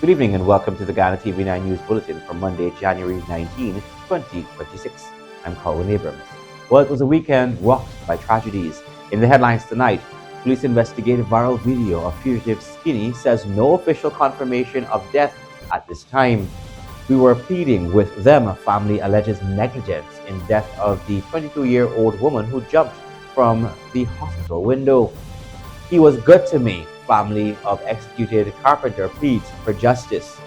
Good evening and welcome to the Ghana TV9 News Bulletin for Monday, January 19, 2026. I'm Colin Abrams. Well, it was a weekend rocked by tragedies. In the headlines tonight, police investigate viral video of fugitive Skinny says no official confirmation of death at this time. We were pleading with them. Family alleges negligence in death of the 22-year-old woman who jumped from the hospital window. He was good to me. Family of executed carpenter pleads for justice.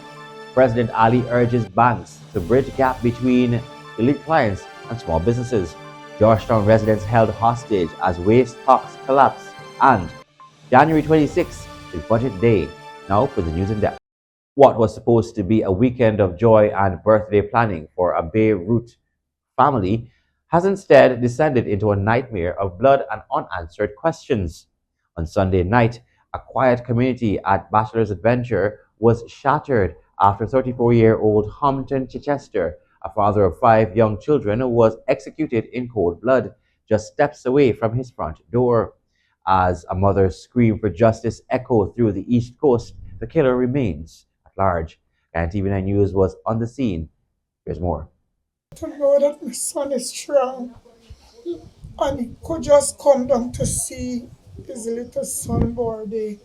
President Ali urges banks to bridge gap between elite clients and small businesses. Georgetown residents held hostage as waste talks collapse. And January 26 is budget day. Now for the news in depth. What was supposed to be a weekend of joy and birthday planning for a Beirut family has instead descended into a nightmare of blood and unanswered questions. On Sunday night, a quiet community at Bachelor's Adventure was shattered after 34-year-old Hampton Chichester, a father of 5 young children, was executed in cold blood just steps away from his front door. As a mother's scream for justice echoed through the East Coast, the killer remains at large. And TV9 News was on the scene. Here's more. To know that my son is strong and he could just come down to see his little son birthday,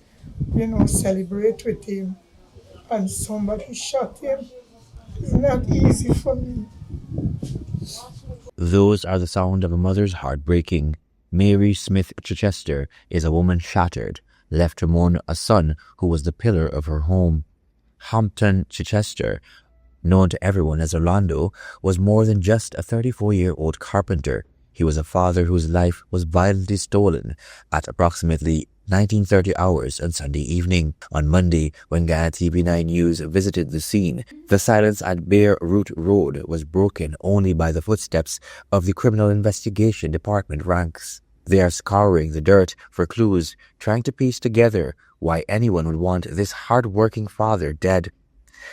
celebrate with him, and somebody shot him. It's not easy for me. Those are the sound of a mother's heart breaking. Mary Smith Chichester is a woman shattered, left to mourn a son who was the pillar of her home. Hampton Chichester, known to everyone as Orlando, was more than just a 34-year-old carpenter. He was a father whose life was violently stolen at approximately 19:30 hours on Sunday evening. On Monday, when Ghana TV9 News visited the scene, the silence at Beirut Road was broken only by the footsteps of the Criminal Investigation Department ranks. They are scouring the dirt for clues, trying to piece together why anyone would want this hard-working father dead.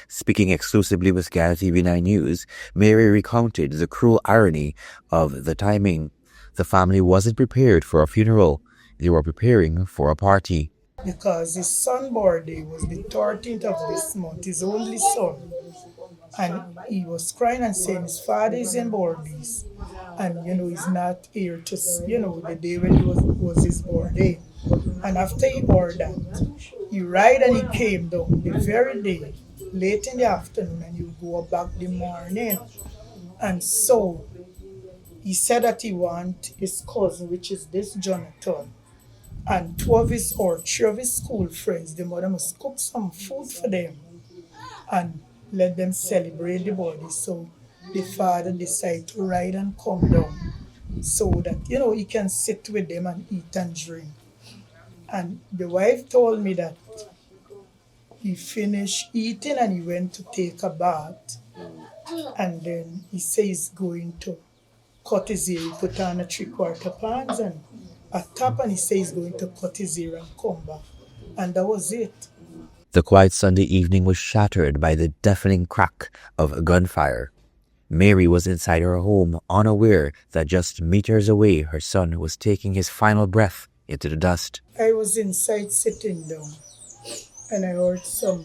Speaking exclusively with Ghana TV9 News, Mary recounted the cruel irony of the timing. The family wasn't prepared for a funeral. They were preparing for a party. Because his son's birthday was the 13th of this month, his only son. And he was crying and saying his father is in birthdays. And, he's not here to, the day when it was his birthday. And after he ordered, he ride and he came down the very day, late in the afternoon, and you go back the morning. And so he said that he want his cousin, which is this Jonathan, and 3 of his school friends, the mother must cook some food for them and let them celebrate the birthday. So the father decided to ride and come down so that, he can sit with them and eat and drink. And the wife told me that he finished eating and he went to take a bath. And then he says he's going to cut his hair. He put on a 3/4 pants and a top, and he says he's going to cut his hair and come back. And that was it. The quiet Sunday evening was shattered by the deafening crack of gunfire. Mary was inside her home, unaware that just meters away her son was taking his final breath into the dust. I was inside sitting down, and I heard some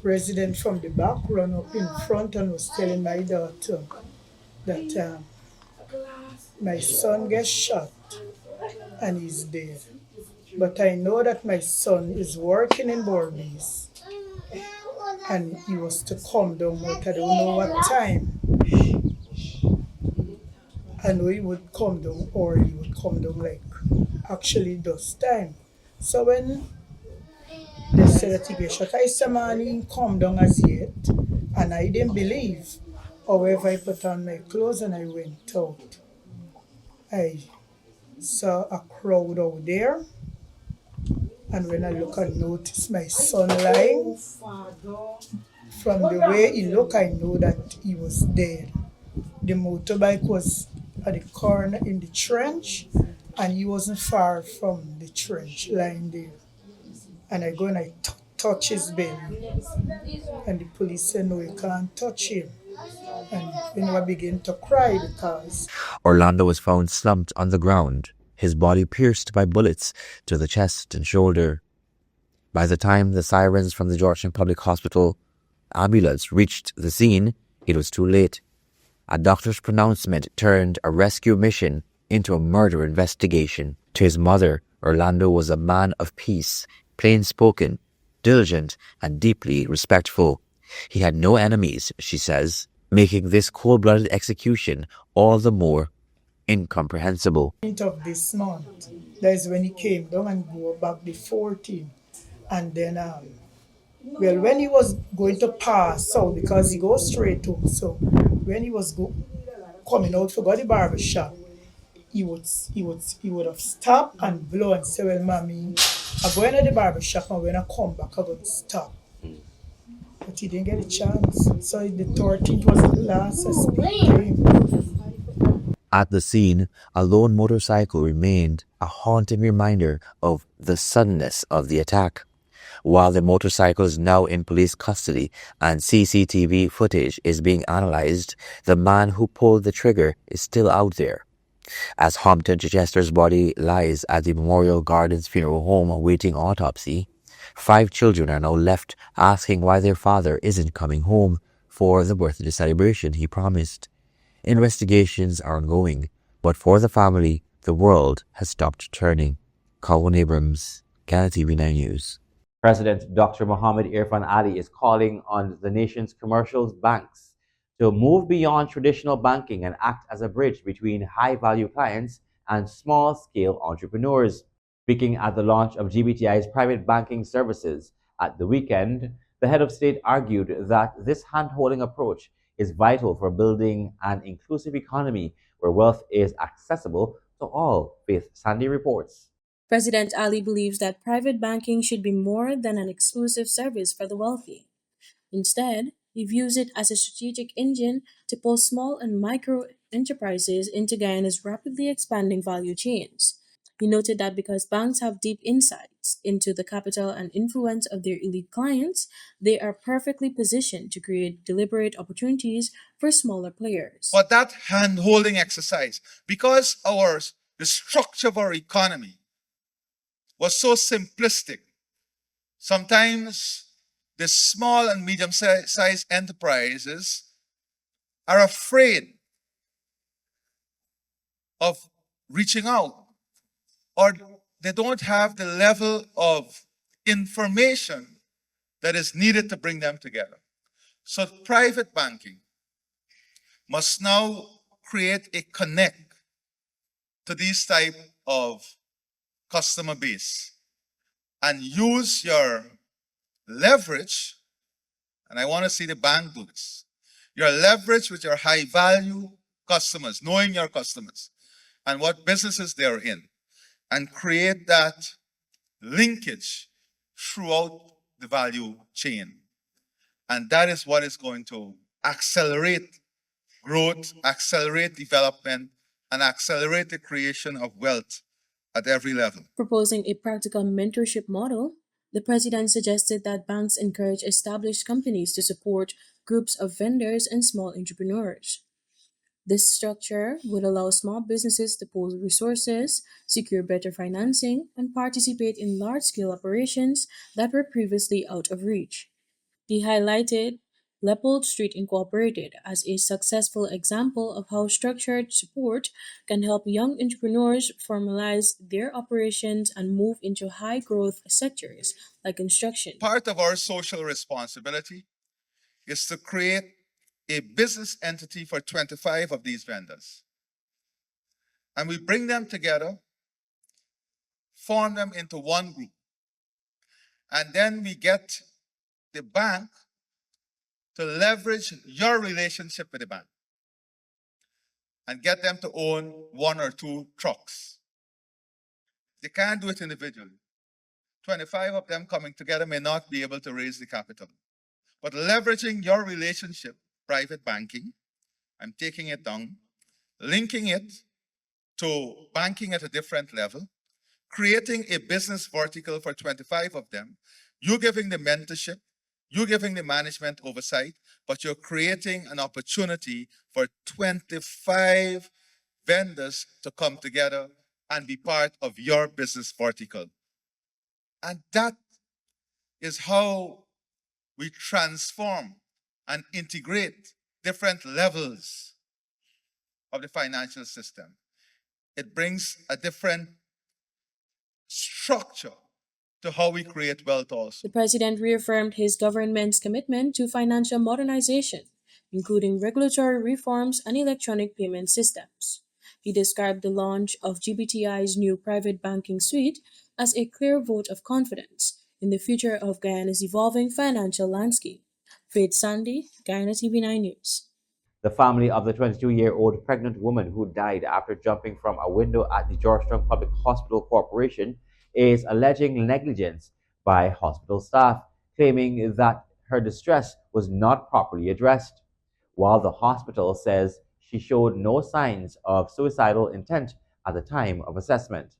resident from the back run up in front and was telling my daughter that my son gets shot and he's dead. But I know that my son is working in Bordeaux and he was to come down, but I don't know what time. I know he would come down, or he would come down like actually dusk time. So when they said that he gets shot, I said, man, he didn't come down as yet. And I didn't believe. However, I put on my clothes and I went out. I saw a crowd out there. And when I look and notice my son lying, from the way he looked, I know that he was dead. The motorbike was at the corner in the trench, and he wasn't far from the trench lying there. And I go and I touch his belly. And the police said, no, you can't touch him. And I began to cry because Orlando was found slumped on the ground, his body pierced by bullets to the chest and shoulder. By the time the sirens from the Georgetown Public Hospital ambulance reached the scene, it was too late. A doctor's pronouncement turned a rescue mission into a murder investigation. To his mother, Orlando was a man of peace, plain-spoken, diligent, and deeply respectful. He had no enemies, she says, making this cold-blooded execution all the more incomprehensible. Of this month, that is when he came down and go back the 14th. And then, well, when he was going to pass out, because he goes straight home, so when he was coming out for go the barber shop, he would have stopped and blow and say, well, mommy, I'm going to the barber shop and when I come back, I'm going to stop. But he didn't get a chance. So the 13th was the last I speak to him. At the scene, a lone motorcycle remained a haunting reminder of the suddenness of the attack. While the motorcycle is now in police custody and CCTV footage is being analyzed, the man who pulled the trigger is still out there. As Hampton Chichester's body lies at the Memorial Gardens Funeral Home awaiting autopsy, 5 children are now left asking why their father isn't coming home for the birthday celebration he promised. Investigations are ongoing, but for the family, the world has stopped turning. Colin Abrams, Canada TV9 News. President Dr. Mohammed Irfan Ali is calling on the nation's commercial banks to move beyond traditional banking and act as a bridge between high-value clients and small-scale entrepreneurs. Speaking at the launch of GBTI's private banking services at the weekend, the head of state argued that this hand-holding approach is vital for building an inclusive economy where wealth is accessible to all. Faith Sandy reports. President Ali believes that private banking should be more than an exclusive service for the wealthy. Instead, he views it as a strategic engine to pull small and micro enterprises into Guyana's rapidly expanding value chains. He noted that because banks have deep insights into the capital and influence of their elite clients, they are perfectly positioned to create deliberate opportunities for smaller players. But that hand-holding exercise, because the structure of our economy was so simplistic, sometimes the small and medium-sized enterprises are afraid of reaching out, or they don't have the level of information that is needed to bring them together. So private banking must now create a connect to these type of customer base and use your leverage, and I want to see the bank do this, your leverage with your high value customers, knowing your customers and what businesses they're in, and create that linkage throughout the value chain. And that is what is going to accelerate growth, accelerate development, and accelerate the creation of wealth at every level. Proposing a practical mentorship model, the president suggested that banks encourage established companies to support groups of vendors and small entrepreneurs. This structure would allow small businesses to pool resources, secure better financing, and participate in large-scale operations that were previously out of reach. He highlighted Leopold Street Incorporated as a successful example of how structured support can help young entrepreneurs formalize their operations and move into high growth sectors like construction. Part of our social responsibility is to create a business entity for 25 of these vendors. And we bring them together, form them into one group. And then we get the bank to leverage your relationship with the bank and get them to own 1 or 2 trucks. They can't do it individually. 25 of them coming together may not be able to raise the capital. But leveraging your relationship, private banking, I'm taking it down, linking it to banking at a different level, creating a business vertical for 25 of them, you giving the mentorship, you giving the management oversight, but you're creating an opportunity for 25 vendors to come together and be part of your business vertical. And that is how we transform and integrate different levels of the financial system. It brings a different structure to how we create wealth also. The president reaffirmed his government's commitment to financial modernization, including regulatory reforms and electronic payment systems. He described the launch of GBTI's new private banking suite as a clear vote of confidence in the future of Guyana's evolving financial landscape. Faith Sandy, Guyana TV9 News. The family of the 22-year-old pregnant woman who died after jumping from a window at the Georgetown Public Hospital Corporation is alleging negligence by hospital staff, claiming that her distress was not properly addressed, while the hospital says she showed no signs of suicidal intent at the time of assessment.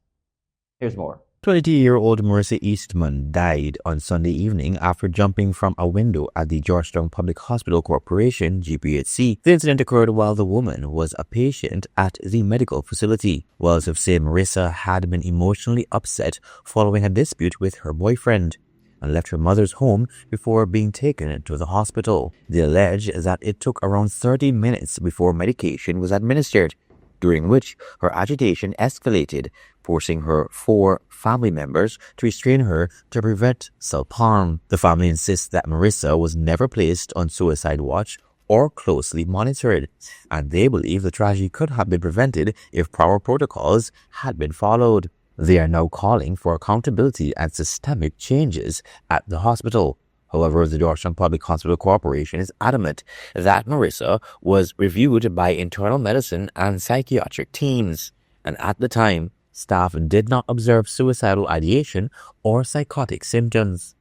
Here's more. 20-year-old Marissa Eastman died on Sunday evening after jumping from a window at the Georgetown Public Hospital Corporation, GPHC. The incident occurred while the woman was a patient at the medical facility. Relatives say Marissa had been emotionally upset following a dispute with her boyfriend and left her mother's home before being taken to the hospital. They allege that it took around 30 minutes before medication was administered, during which her agitation escalated, forcing her 4 family members to restrain her to prevent self-harm. The family insists that Marissa was never placed on suicide watch or closely monitored, and they believe the tragedy could have been prevented if proper protocols had been followed. They are now calling for accountability and systemic changes at the hospital. However, the Georgetown Public Hospital Corporation is adamant that Marissa was reviewed by internal medicine and psychiatric teams, and at the time, staff did not observe suicidal ideation or psychotic symptoms.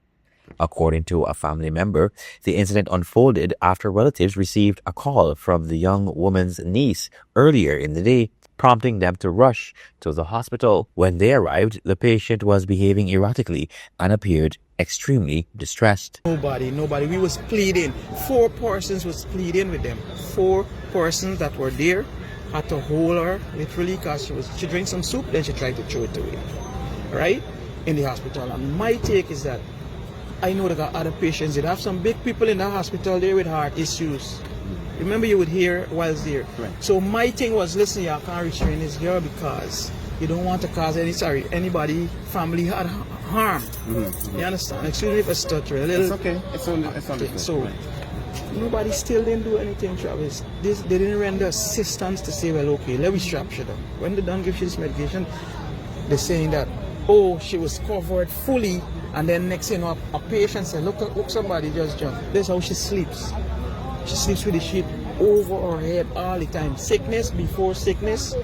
According to a family member, the incident unfolded after relatives received a call from the young woman's niece earlier in the day, prompting them to rush to the hospital. When they arrived, the patient was behaving erratically and appeared extremely distressed. Nobody. We was pleading. 4 persons was pleading with them. 4 persons that were there had to hold her literally because she drank some soup, then she tried to throw it away. Right? In the hospital. And my take is that I know that other patients did have some big people in the hospital there with heart issues. Remember, you would hear whilst there. Right. So my thing was, listen, you can't restrain this girl because you don't want to cause anybody, family harm. Mm-hmm. You understand? Excuse me if I stutter a little. It's okay. It's understood. So right. Nobody still didn't do anything, Travis. They didn't render assistance to say, well, okay, let me strap her down. When they don't give you this medication, they're saying that, oh, she was covered fully, and then next thing you know, a patient said, look, somebody just jumped. That's how she sleeps. She sleeps with the sheet over her head all the time. Sickness before sickness,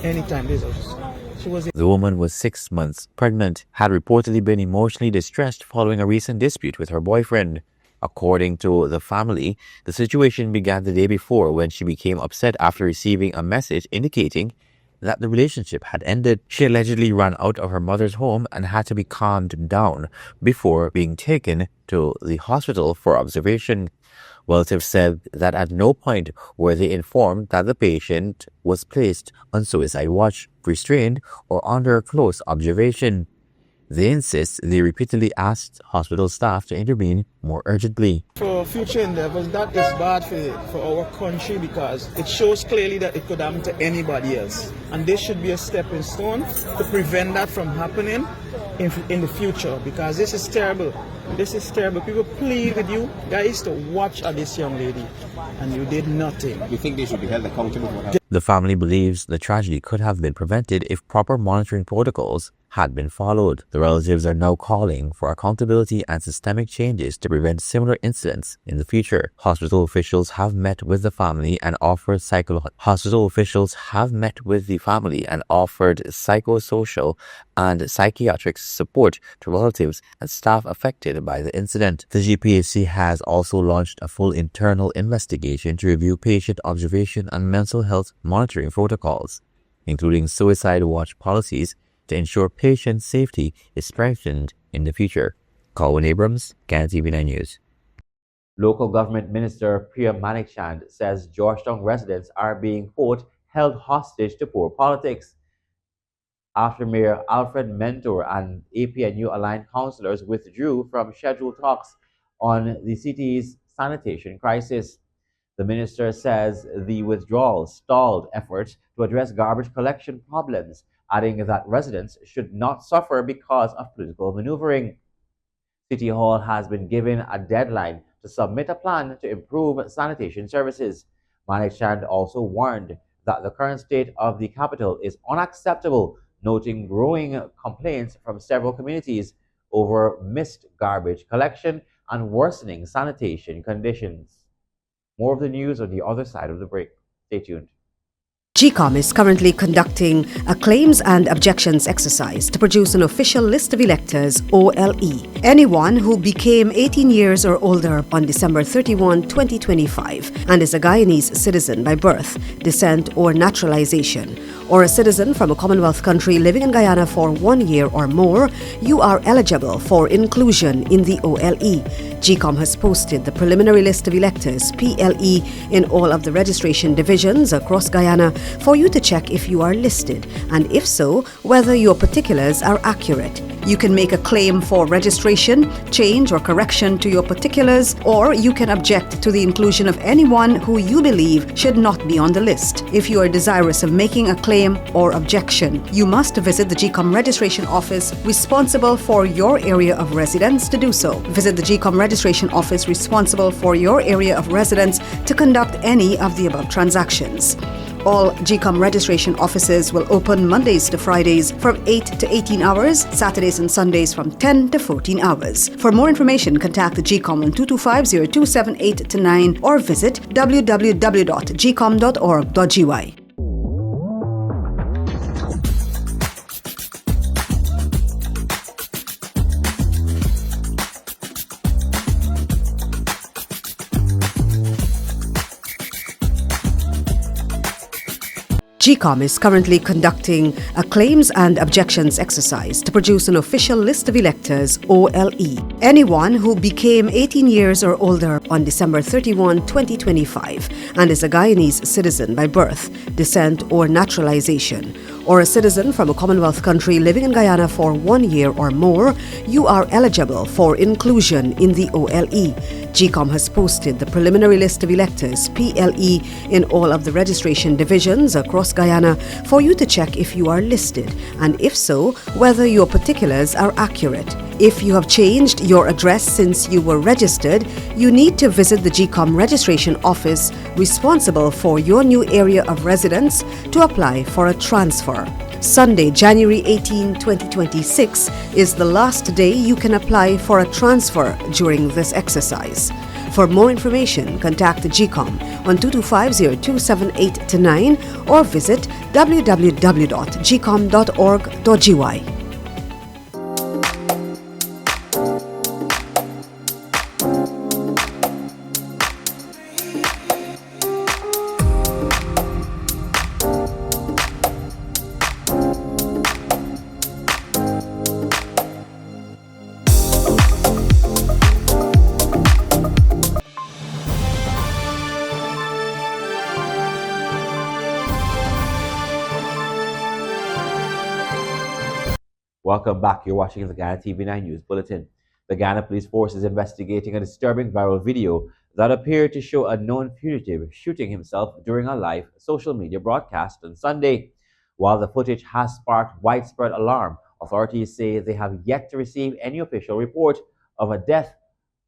anytime. The woman was 6 months pregnant, had reportedly been emotionally distressed following a recent dispute with her boyfriend. According to the family, the situation began the day before when she became upset after receiving a message indicating that the relationship had ended. She allegedly ran out of her mother's home and had to be calmed down before being taken to the hospital for observation. Relatives said that at no point were they informed that the patient was placed on suicide watch, restrained, or under close observation. They insist they repeatedly asked hospital staff to intervene more urgently. For future endeavors, that is bad for our country because it shows clearly that it could happen to anybody else. And this should be a stepping stone to prevent that from happening in the future, because this is terrible. This is terrible. People plead with you guys to watch at this young lady, and you did nothing. You think they should be held accountable for what happened? The family believes the tragedy could have been prevented if proper monitoring protocols had been followed. The relatives are now calling for accountability and systemic changes to prevent similar incidents in the future. Hospital officials have met with the family and offered psychosocial and psychiatric support to relatives and staff affected by the incident. The GPHC has also launched a full internal investigation to review patient observation and mental health monitoring protocols, including suicide watch policies, to ensure patient safety is strengthened in the future. Colin Abrams, Guyana TV9 News. Local government minister Priya Manikchand says Georgetown residents are being, quote, held hostage to poor politics. after Mayor Alfred Mentor and APNU aligned councillors withdrew from scheduled talks on the city's sanitation crisis. The minister says the withdrawal stalled efforts to address garbage collection problems, adding that residents should not suffer because of political maneuvering. City Hall has been given a deadline to submit a plan to improve sanitation services. Malik Chand also warned that the current state of the capital is unacceptable, noting growing complaints from several communities over missed garbage collection and worsening sanitation conditions. More of the news on the other side of the break. Stay tuned. GCOM is currently conducting a claims and objections exercise to produce an official list of electors, OLE. Anyone who became 18 years or older on December 31, 2025 and is a Guyanese citizen by birth, descent or naturalization, or a citizen from a Commonwealth country living in Guyana for 1 year or more, you are eligible for inclusion in the OLE. GCOM has posted the preliminary list of electors, PLE, in all of the registration divisions across Guyana for you to check if you are listed, and if so, whether your particulars are accurate. You can make a claim for registration, change or correction to your particulars, or you can object to the inclusion of anyone who you believe should not be on the list. If you are desirous of making a claim or objection, you must visit the GCOM registration office responsible for your area of residence to do so. Visit the GCOM registration office responsible for your area of residence to conduct any of the above transactions. All GCOM registration offices will open Mondays to Fridays from 8 to 18 hours, Saturdays and Sundays from 10 to 14 hours. For more information, contact the GCOM on 225-0278-9 or visit www.gcom.org.gy. GCOM is currently conducting a claims and objections exercise to produce an official list of electors, OLE. Anyone who became 18 years or older on December 31, 2025 and is a Guyanese citizen by birth, descent or naturalization, or a citizen from a Commonwealth country living in Guyana for 1 year or more, you are eligible for inclusion in the OLE. GCOM has posted the preliminary list of electors, PLE, in all of the registration divisions across Guyana for you to check if you are listed, and if so, whether your particulars are accurate. If you have changed your address since you were registered, you need to visit the GCOM registration office responsible for your new area of residence to apply for a transfer. Sunday, January 18, 2026 is the last day you can apply for a transfer during this exercise. For more information, contact the GCOM on 225-0278-9 or visit www.gcom.org.gy. Welcome back. You're watching the Ghana TV9 News Bulletin. The Ghana Police Force is investigating a disturbing viral video that appeared to show a known fugitive shooting himself during a live social media broadcast on Sunday. While the footage has sparked widespread alarm, authorities say they have yet to receive any official report of a death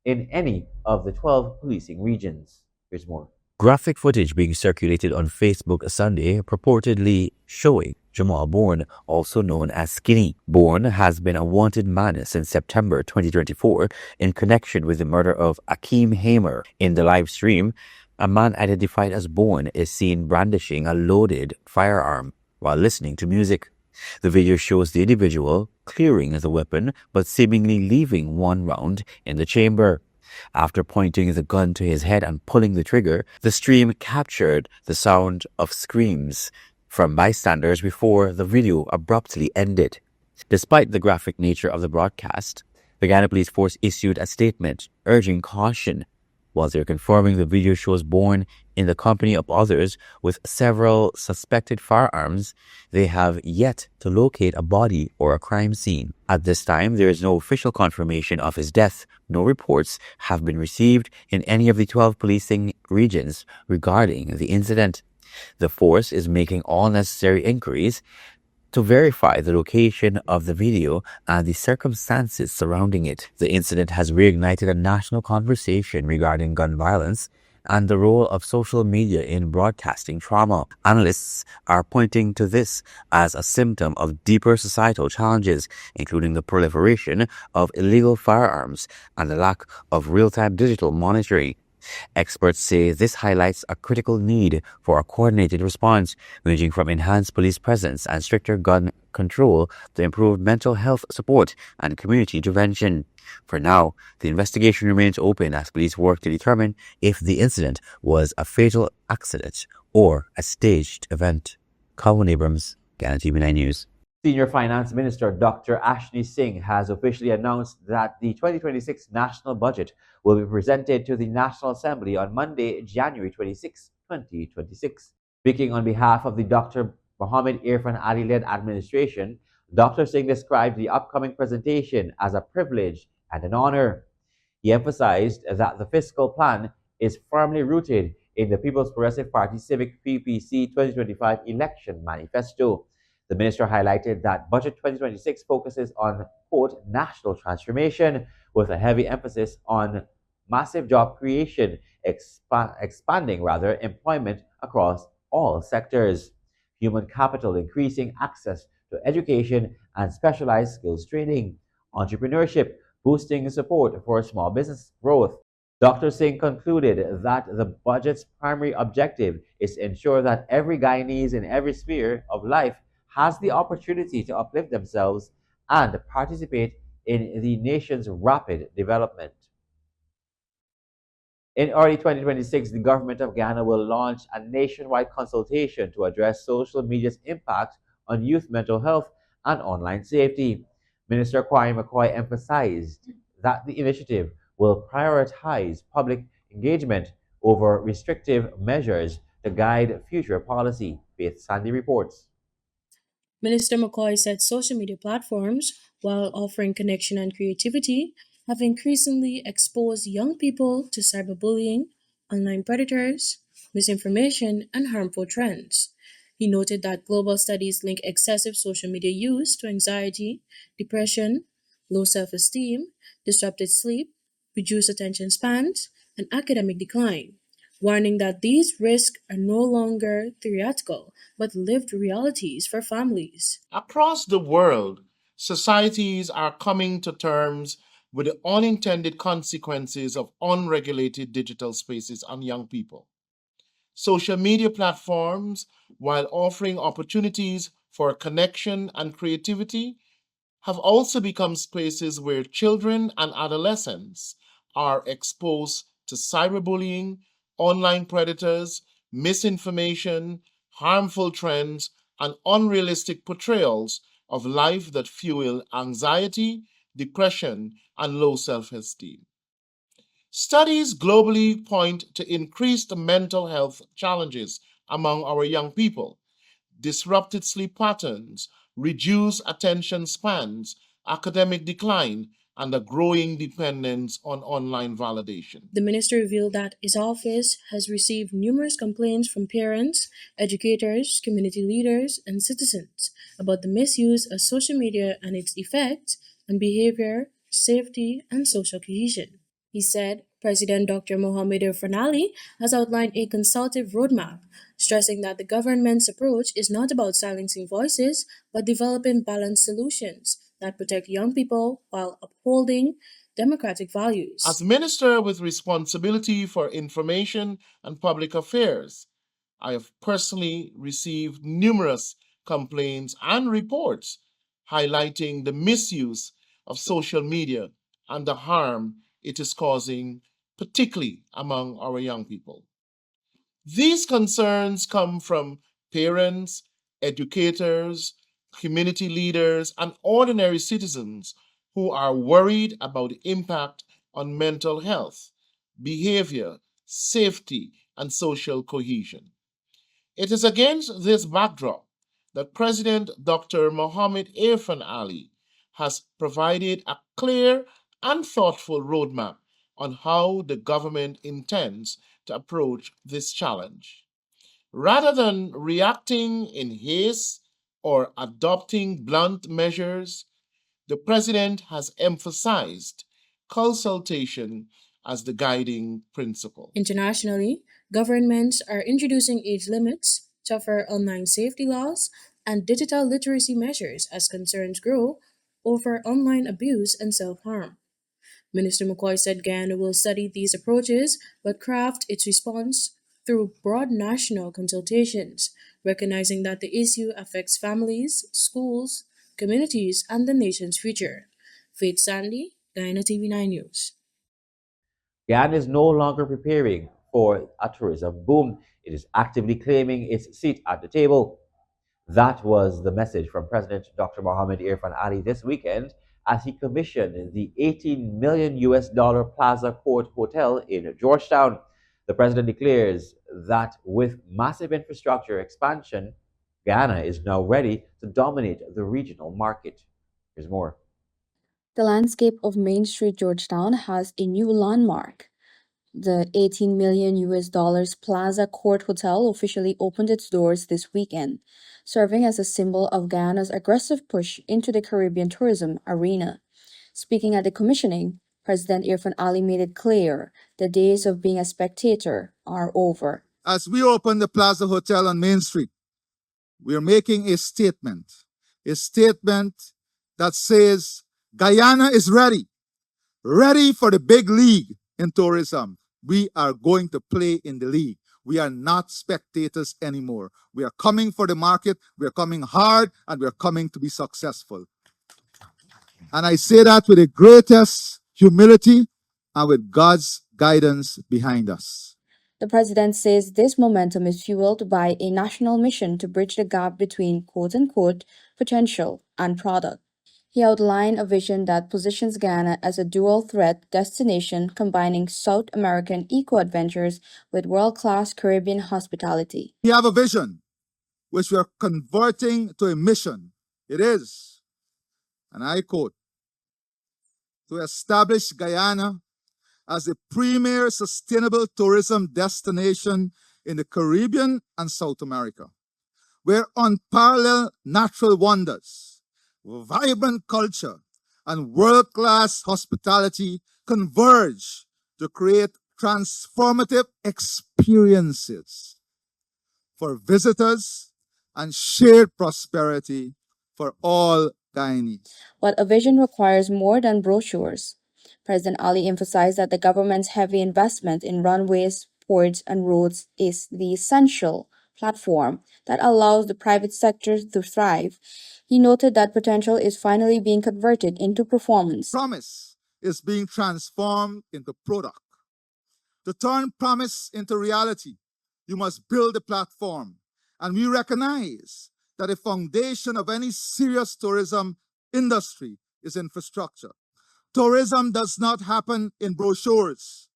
in any of the 12 policing regions. Here's more. Graphic footage being circulated on Facebook Sunday purportedly showing Jamal Bourne, also known as Skinny. Bourne has been a wanted man since September 2024 in connection with the murder of Akeem Hamer. In the live stream, a man identified as Bourne is seen brandishing a loaded firearm while listening to music. The video shows the individual clearing the weapon but seemingly leaving one round in the chamber. After pointing the gun to his head and pulling the trigger, the stream captured the sound of screams from bystanders before the video abruptly ended. Despite the graphic nature of the broadcast, the Ghana Police Force issued a statement urging caution While they're confirming the video shows born in the company of others with several suspected firearms, they have yet to locate a body or a crime scene. At this time, there is no official confirmation of his death. No reports have been received in any of the 12 policing regions regarding the incident. The force is making all necessary inquiries to verify the location of the video and the circumstances surrounding it. The incident has reignited a national conversation regarding gun violence and the role of social media in broadcasting trauma. Analysts are pointing to this as a symptom of deeper societal challenges, including the proliferation of illegal firearms and the lack of real-time digital monitoring. Experts say this highlights a critical need for a coordinated response, ranging from enhanced police presence and stricter gun control to improved mental health support and community intervention. For now, the investigation remains open as police work to determine if the incident was a fatal accident or a staged event. Colin Abrams, Ghana TV9 News. Senior Finance Minister Dr. Ashni Singh has officially announced that the 2026 national budget will be presented to the National Assembly on Monday, January 26, 2026. Speaking on behalf of the Dr. Mohammed Irfan Ali-led administration, Dr. Singh described the upcoming presentation as a privilege and an honor. He emphasized that the fiscal plan is firmly rooted in the People's Progressive Party Civic PPC 2025 election manifesto. The minister highlighted that Budget 2026 focuses on, quote, national transformation with a heavy emphasis on massive job creation, expanding employment across all sectors, human capital, increasing access to education and specialized skills training, entrepreneurship, boosting support for small business growth. Dr. Singh concluded that the budget's primary objective is to ensure that every Guyanese in every sphere of life has the opportunity to uplift themselves and participate in the nation's rapid development. In early 2026, the government of Ghana will launch a nationwide consultation to address social media's impact on youth mental health and online safety. Minister Kwame McCoy emphasized that the initiative will prioritize public engagement over restrictive measures to guide future policy. Faith Sandy reports. Minister McCoy said social media platforms, while offering connection and creativity, have increasingly exposed young people to cyberbullying, online predators, misinformation, and harmful trends. He noted that global studies link excessive social media use to anxiety, depression, low self esteem, disrupted sleep, reduced attention spans, and academic decline, warning that these risks are no longer theoretical but lived realities for families. Across the world, societies are coming to terms with the unintended consequences of unregulated digital spaces on young people. Social media platforms, while offering opportunities for connection and creativity, have also become spaces where children and adolescents are exposed to cyberbullying, online predators, misinformation, harmful trends, and unrealistic portrayals of life that fuel anxiety, depression, and low self-esteem. Studies globally point to increased mental health challenges among our young people, disrupted sleep patterns, reduced attention spans, academic decline, and a growing dependence on online validation. The minister revealed that his office has received numerous complaints from parents, educators, community leaders, and citizens about the misuse of social media and its effects on behavior, safety, and social cohesion. He said President Dr. Mohamed Irfan has outlined a consultative roadmap, stressing that the government's approach is not about silencing voices, but developing balanced solutions that protect young people while upholding democratic values. As minister with responsibility for information and public affairs, I have personally received numerous complaints and reports highlighting the misuse of social media and the harm it is causing, particularly among our young people. These concerns come from parents, educators, community leaders, and ordinary citizens who are worried about the impact on mental health behavior, safety, and social cohesion. It is against this backdrop that President Dr. Mohammed Irfan Ali has provided a clear and thoughtful roadmap on how the government intends to approach this challenge. Rather than reacting in haste or adopting blunt measures, the President has emphasized consultation as the guiding principle. Internationally, governments are introducing age limits, tougher online safety laws, and digital literacy measures as concerns grow over online abuse and self harm. Minister McCoy said Guyana will study these approaches but craft its response through broad national consultations, recognizing that the issue affects families, schools, communities, and the nation's future. Faith Sandy, Guyana TV9 News. Guyana is no longer preparing for a tourism boom. It is actively claiming its seat at the table. That was the message from President Dr. Mohammed Irfan Ali this weekend as he commissioned the $18 million Plaza Court Hotel in Georgetown. The president declares that with massive infrastructure expansion, Guyana is now ready to dominate the regional market. Here's more. The landscape of Main Street, Georgetown has a new landmark. The $18 million Plaza Court Hotel officially opened its doors this weekend, serving as a symbol of Guyana's aggressive push into the Caribbean tourism arena. Speaking at the commissioning, President Irfan Ali made it clear the days of being a spectator are over. As we open the Plaza Hotel on Main Street, we are making a statement that says Guyana is ready for the big league in tourism. We are going to play in the league. We are not spectators anymore. We are coming for the market, we are coming hard, and we are coming to be successful. And I say that with the greatest humility and with God's guidance behind us. The president says this momentum is fueled by a national mission to bridge the gap between quote-unquote potential and product. He outlined a vision that positions Guyana as a dual-threat destination combining South American eco-adventures with world-class Caribbean hospitality. We have a vision, which we are converting to a mission. It is, and I quote, to establish Guyana as a premier sustainable tourism destination in the Caribbean and South America, where unparalleled natural wonders, vibrant culture, and world-class hospitality converge to create transformative experiences for visitors and shared prosperity for all Guyanese. But a vision requires more than brochures. President Ali emphasized that the government's heavy investment in runways, ports, and roads is the essential platform that allows the private sector to thrive. He noted that potential is finally being converted into performance. Promise is being transformed into product. To turn promise into reality, you must build a platform. And we recognize that the foundation of any serious tourism industry is infrastructure. Tourism does not happen in brochures.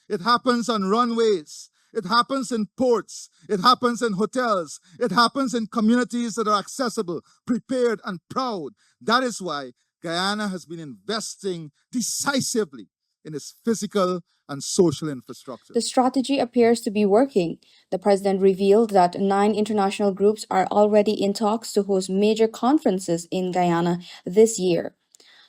It happens on runways. It happens in ports. It happens in hotels. It happens in communities that are accessible, prepared, and proud. That is why Guyana has been investing decisively in its physical and social infrastructure. The strategy appears to be working. The president revealed that 9 international groups are already in talks to host major conferences in Guyana this year,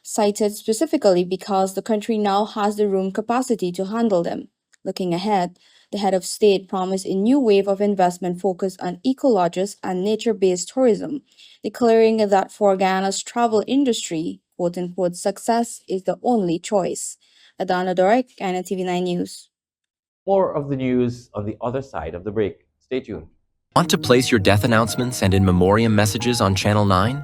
cited specifically because the country now has the room capacity to handle them. Looking ahead, the head of state promised a new wave of investment focused on ecolodges and nature-based tourism, declaring that for Guyana's travel industry, quote-unquote, success is the only choice. Adana Dorek, Guyana TV9 News. More of the news on the other side of the break. Stay tuned. Want to place your death announcements and in memoriam messages on Channel 9?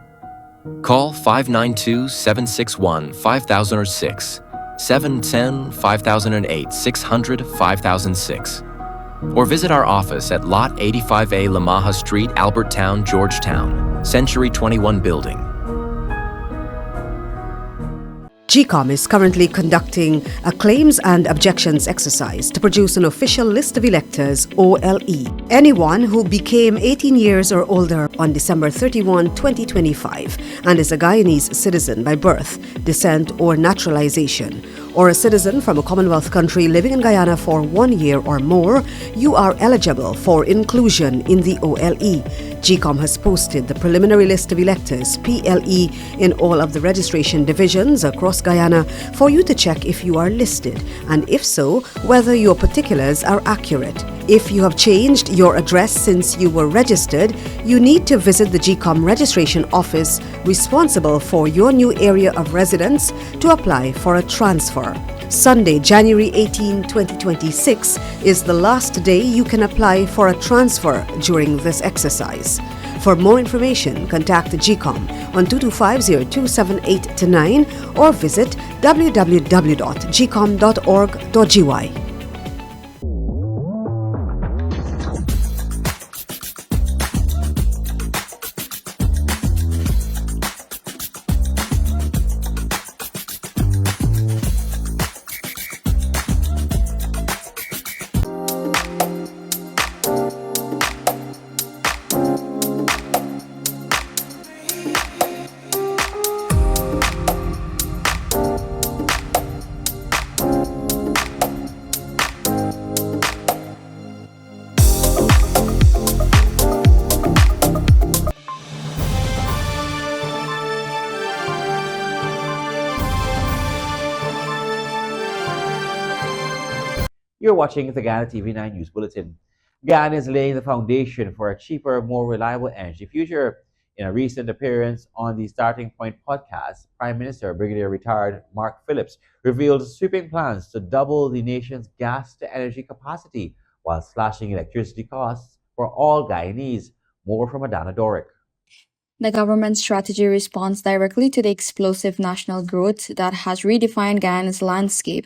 Call 592-761-5006, 710-5008, 600-5006. Or visit our office at Lot 85A Lamaha Street, Albertown, Georgetown, Century 21 Building. GCOM is currently conducting a claims and objections exercise to produce an official list of electors, OLE. Anyone who became 18 years or older on December 31, 2025 and is a Guyanese citizen by birth, descent, or naturalization, or a citizen from a Commonwealth country living in Guyana for 1 year or more, you are eligible for inclusion in the OLE. GCOM has posted the preliminary list of electors, PLE, in all of the registration divisions across Guyana for you to check if you are listed, and if so, whether your particulars are accurate. If you have changed your address since you were registered, you need to visit the GCOM registration office responsible for your new area of residence to apply for a transfer. Sunday, January 18, 2026 is the last day you can apply for a transfer during this exercise. For more information, contact GCOM on 225-0278-9 or visit www.gcom.org.gy. You're watching the Ghana TV9 News Bulletin. Ghana is laying the foundation for a cheaper, more reliable energy future. In a recent appearance on the Starting Point podcast, Prime Minister Brigadier Retired Mark Phillips revealed sweeping plans to double the nation's gas-to-energy capacity while slashing electricity costs for all Guyanese. More from Adana Doric. The government's strategy responds directly to the explosive national growth that has redefined Guyana's landscape.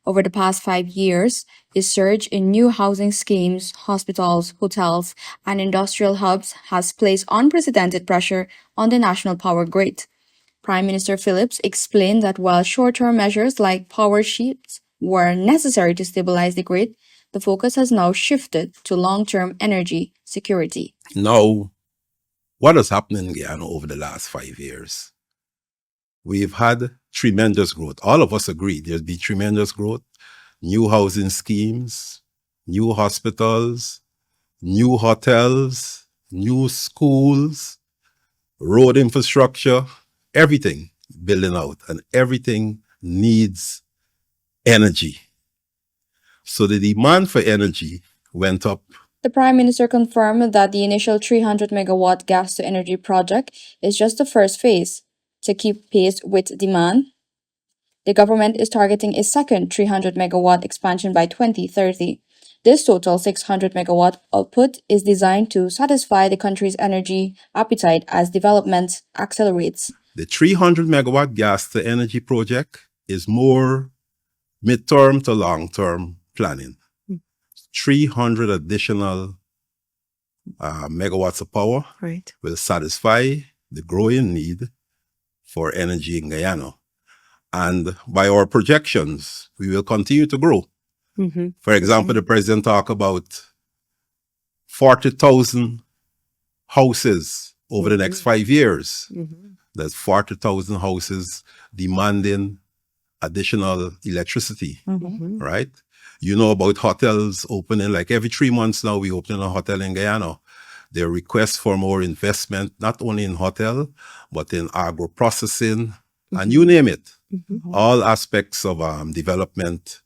Over the past 5 years, a surge in new housing schemes, hospitals, hotels, and industrial hubs has placed unprecedented pressure on the national power grid. Prime Minister Phillips explained that while short-term measures like power shifts were necessary to stabilize the grid, the focus has now shifted to long-term energy security. Now, what has happened in Guyana over the last 5 years? We've had tremendous growth. All of us agree there's been tremendous growth. New housing schemes, new hospitals, new hotels, new schools, road infrastructure, everything building out, and everything needs energy. So the demand for energy went up. The Prime Minister confirmed that the initial 300 megawatt gas-to-energy project is just the first phase. To keep pace with demand, the government is targeting a second 300 megawatt expansion by 2030. This total 600 megawatt output is designed to satisfy the country's energy appetite as development accelerates. The 300 megawatt gas-to-energy project is more mid-term to long-term planning. 300 additional megawatts of power will satisfy the growing need for energy in Guyana. And by our projections, we will continue to grow. For example, the president talked about 40,000 houses over the next 5 years. That's 40,000 houses demanding additional electricity, right? You know about hotels opening, like every 3 months now, we open a hotel in Guyana. There are requests for more investment, not only in hotel, but in agro-processing, and you name it. All aspects of development,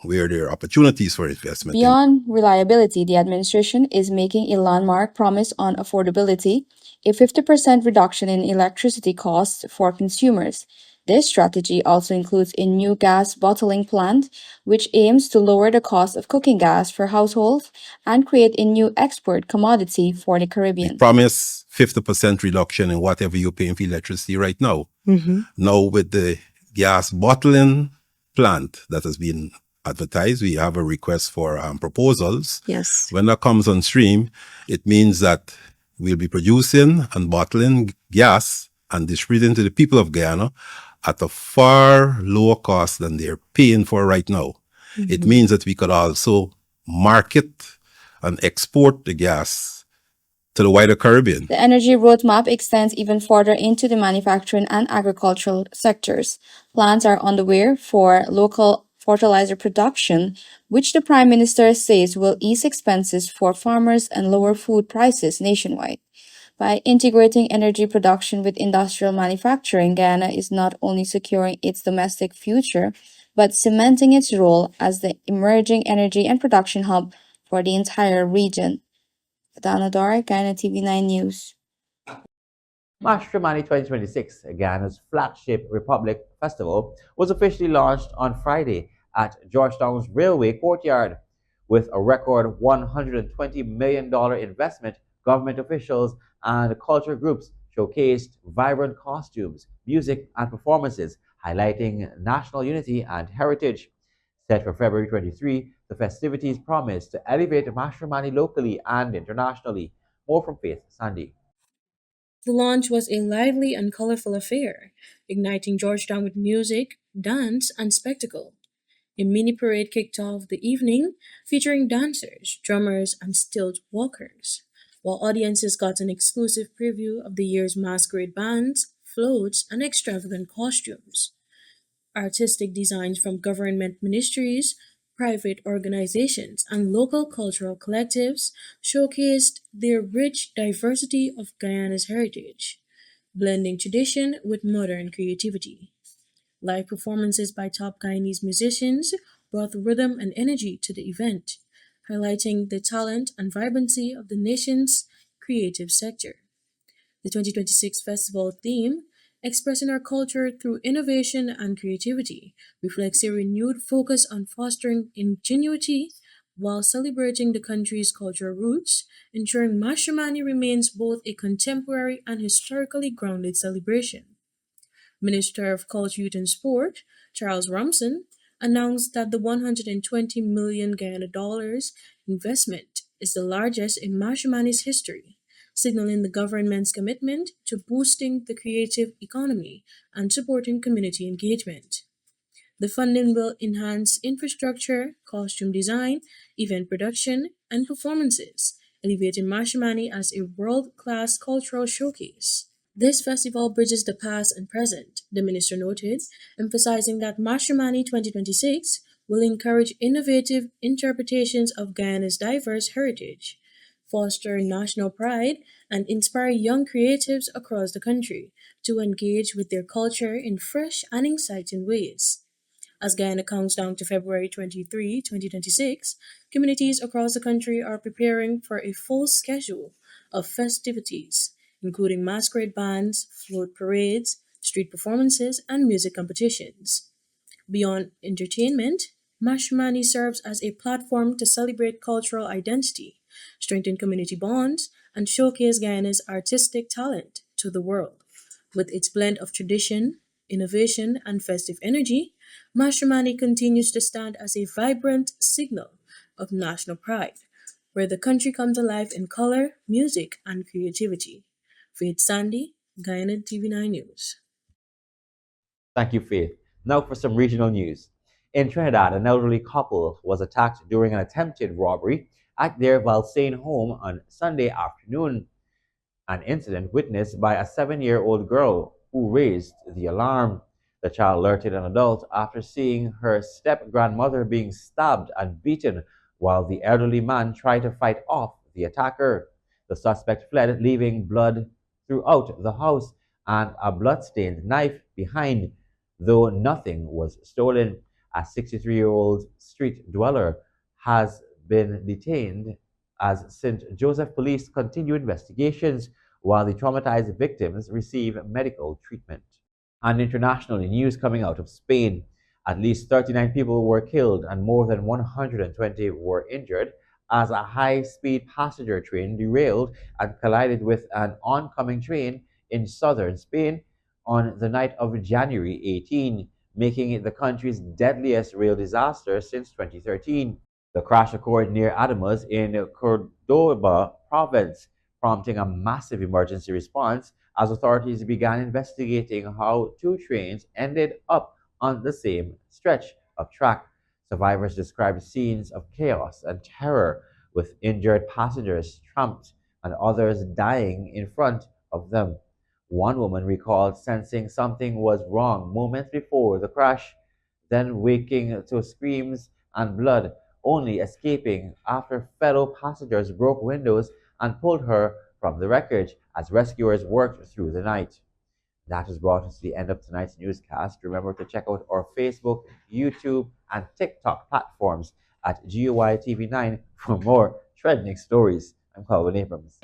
where there are opportunities for investment. Beyond reliability, the administration is making a landmark promise on affordability, a 50% reduction in electricity costs for consumers. This strategy also includes a new gas bottling plant, which aims to lower the cost of cooking gas for households and create a new export commodity for the Caribbean. We promise 50% reduction in whatever you're paying for electricity right now. Now, with the gas bottling plant that has been advertised, we have a request for proposals. Yes. When that comes on stream, it means that we'll be producing and bottling gas and distributing to the people of Guyana at a far lower cost than they're paying for right now. It means that we could also market and export the gas to the wider Caribbean. The energy roadmap extends even further into the manufacturing and agricultural sectors. Plans are on the way for local fertilizer production, which the Prime Minister says will ease expenses for farmers and lower food prices nationwide. By integrating energy production with industrial manufacturing, Guyana is not only securing its domestic future, but cementing its role as the emerging energy and production hub for the entire region. Donna Dore, Guyana TV9 News. Mashramani 2026, Ghana's flagship Republic Festival, was officially launched on Friday at Georgetown's Railway Courtyard. With a record $120 million investment, government officials and culture groups showcased vibrant costumes, music, and performances, highlighting national unity and heritage. Set for February 23, the festivities promise to elevate Mashramani locally and internationally. More from Faith Sandy. The launch was a lively and colorful affair, igniting Georgetown with music, dance, and spectacle. A mini parade kicked off the evening, featuring dancers, drummers, and stilt walkers, while audiences got an exclusive preview of the year's masquerade bands, floats, and extravagant costumes. Artistic designs from government ministries, private organizations, and local cultural collectives showcased the rich diversity of Guyana's heritage, blending tradition with modern creativity. Live performances by top Guyanese musicians brought rhythm and energy to the event, highlighting the talent and vibrancy of the nation's creative sector. The 2026 festival theme, Expressing Our Culture Through Innovation and Creativity, reflects a renewed focus on fostering ingenuity while celebrating the country's cultural roots, ensuring Mashramani remains both a contemporary and historically grounded celebration. Minister of Culture, Youth and Sport, Charles Rumson, announced that the 120 million Guyana dollars investment is the largest in Mashramani's history, signaling the government's commitment to boosting the creative economy and supporting community engagement. The funding will enhance infrastructure, costume design, event production, and performances, elevating Mashramani as a world-class cultural showcase. This festival bridges the past and present, the minister noted, emphasizing that Mashramani 2026 will encourage innovative interpretations of Guyana's diverse heritage, foster national pride, and inspire young creatives across the country to engage with their culture in fresh and exciting ways. As Guyana counts down to February 23, 2026, communities across the country are preparing for a full schedule of festivities, including masquerade bands, float parades, street performances, and music competitions. Beyond entertainment, Mashramani serves as a platform to celebrate cultural identity, strengthen community bonds, and showcase Guyana's artistic talent to the world. With its blend of tradition, innovation, and festive energy, Mashramani continues to stand as a vibrant signal of national pride, where the country comes alive in color, music, and creativity. Faith Sandy, Guyana TV9 News. Thank you, Faith. Now for some regional news. In Trinidad, an elderly couple was attacked during an attempted robbery at their Valsain home on Sunday afternoon, an incident witnessed by a 7-year-old girl who raised the alarm. The child alerted an adult after seeing her step grandmother being stabbed and beaten while the elderly man tried to fight off the attacker. The suspect fled, leaving blood throughout the house and a blood-stained knife behind, though nothing was stolen. A 63-year-old street dweller has been detained as St. Joseph police continue investigations while the traumatized victims receive medical treatment. And internationally, news coming out of Spain. At least 39 people were killed and more than 120 were injured as a high speed passenger train derailed and collided with an oncoming train in southern Spain on the night of January 18, making it the country's deadliest rail disaster since 2013. The crash occurred near Adamas in Cordoba province, prompting a massive emergency response as authorities began investigating how two trains ended up on the same stretch of track. Survivors described scenes of chaos and terror, with injured passengers trapped and others dying in front of them. One woman recalled sensing something was wrong moments before the crash, then waking to screams and blood, only escaping after fellow passengers broke windows and pulled her from the wreckage as rescuers worked through the night. That has brought us to the end of tonight's newscast. Remember to check out our Facebook, YouTube, and TikTok platforms at GUI TV9 for more trending stories. I'm Calvin Abrams.